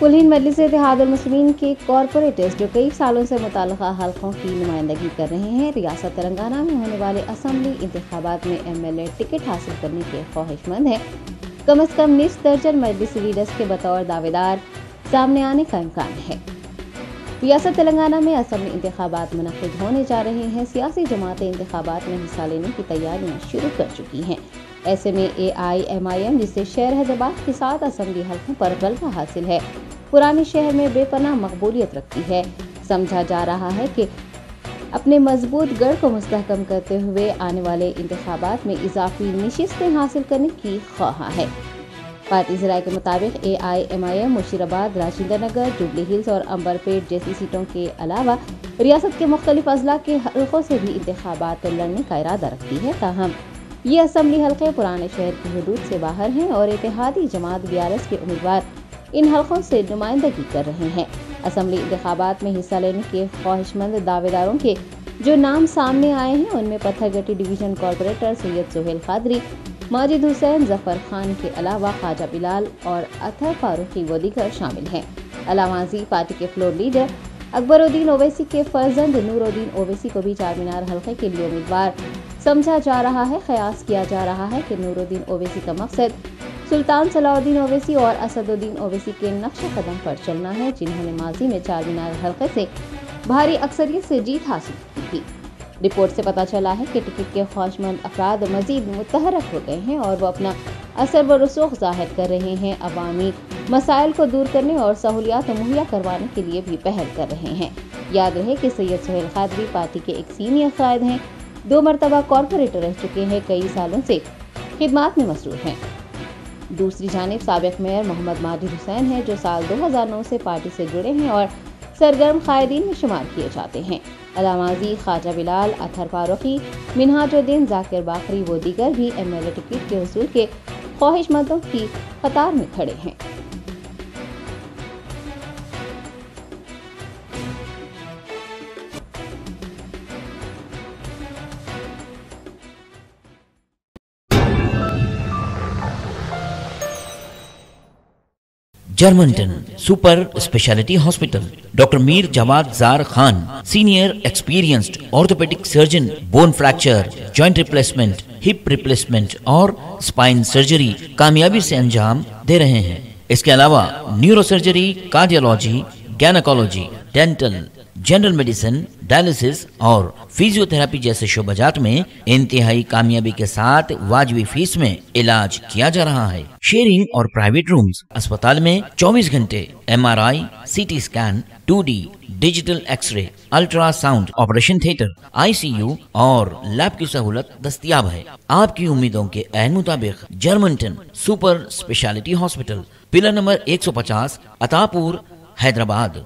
कुल हिंद मजलिस इत्तेहादुल मुस्लिमीन के कॉरपोरेटर्स जो कई सालों से मुताल्लिका हल्कों की नुमाइंदगी कर रहे हैं, रियासत तेलंगाना में होने वाले असम्बली इंतखाबात में MLA टिकट हासिल करने के ख्वाहिशमंद हैं। कम अज कम निस्फ दर्जन मजलिसी लीडर्स के बतौर दावेदार सामने आने का इम्कान है। रियासत तेलंगाना में असम्बली इंतखाबात मुनक्किद होने जा रहे हैं। सियासी जमातें इंतखाबात में हिस्सा लेने की तैयारियां शुरू कर चुकी हैं। ऐसे में AIMIM, जिससे शहर हैदराबाद के साथ असम्बली हल्कों पर गलबा हासिल है, पुराने शहर में बेपनाह मकबूलियत रखती है। समझा जा रहा है कि अपने मजबूत गढ़ को मुस्तहकम करते हुए आने वाले इंतखाबात में इजाफी नशिस्तें हासिल करने की ख्वाह है। पार्टी ज़राए के मुताबिक AIMIM Musheerabad, Rajendra Nagar, jubilee hills और अंबरपेट जैसी सीटों के अलावा रियासत के मुख्तलिफ अजला के हल्कों से भी इंतखाबात लड़ने का इरादा रखती है। ताहम ये असम्बली हल्के पुराने शहर की हदूद से बाहर हैं और इत्तेहादी जमात BRS के उम्मीदवार इन हल्कों से नुमाइंदगी कर रहे हैं। असम्बली इंतखाबात में हिस्सा लेने के ख्वाहिशमंद दावेदारों के जो नाम सामने आए हैं, उनमें पत्थरगट्टी डिवीजन कॉरपोरेटर सैयद सोहेल कादरी, माजिद हुसैन, जफर खान के अलावा ख्वाजा बिलाल और अतहर फारूकी व दीगर शामिल हैं। अलावाजी पार्टी के फ्लोर लीडर अकबरुद्दीन ओवैसी के फर्जंद नूरुद्दीन ओवैसी को भी चार मीनार हल्के के लिए उम्मीदवार समझा जा रहा है। ख्यास किया जा रहा है कि नूरुद्दीन ओवैसी का मकसद सुल्तान सलाउद्दीन ओवैसी और असदुद्दीन ओवैसी के नक्श कदम पर चलना है, जिन्होंने माजी में चार मीनार हल्के से भारी अक्सरियत से जीत हासिल की थी। रिपोर्ट से पता चला है कि टिकट के ख्वाहिशमंद अफराद मजीद मुतहरक हो गए हैं और वो अपना असर व रसूख जाहिर कर रहे हैं। अवामी मसाइल को दूर करने और सहूलियात मुहैया करवाने के लिए भी पहल कर रहे हैं। याद रहे कि सैयद सोहेल कादरी पार्टी के एक सीनियर कायद हैं, 2 मरतबा कॉरपोरेटर रह चुके हैं, कई सालों से खिदमात में मसरूफ हैं। दूसरी जानिब साबिक मेयर मोहम्मद माजिद हुसैन है, जो साल 2009 से पार्टी से जुड़े हैं और सरगर्म कायदीन में शुमार किए जाते हैं। अलामाजी, ख्वाजा बिलाल, अतहर फारूकी, मिनहाजुद्दीन, जाकिर बाकरी व दीगर भी MLA टिकट के हुसूल के ख्वाहिशमंदों की कतार में खड़े हैं। जर्मनटन super speciality hospital, doctor Mir Jawad Jar Khan, senior experienced orthopaedic surgeon, bone fracture, joint replacement, hip replacement और स्पाइन सर्जरी कामयाबी से अंजाम दे रहे हैं। इसके अलावा neuro surgery, cardiology, gynaecology, dental, general medicine, dialysis और फिजियोथेरेपी जैसे शोबाजात में इंतहाई कामयाबी के साथ वाजबी फीस में इलाज किया जा रहा है। शेयरिंग और प्राइवेट रूम्स, अस्पताल में 24 घंटे MRI, CT scan, 2D digital x-ray, ultrasound, operation theatre, ICU और लैब की सहूलत दस्तयाब है। आपकी उम्मीदों के ऐन मुताबिक Germanten super speciality hospital, pillar number 150, Attapur, Hyderabad.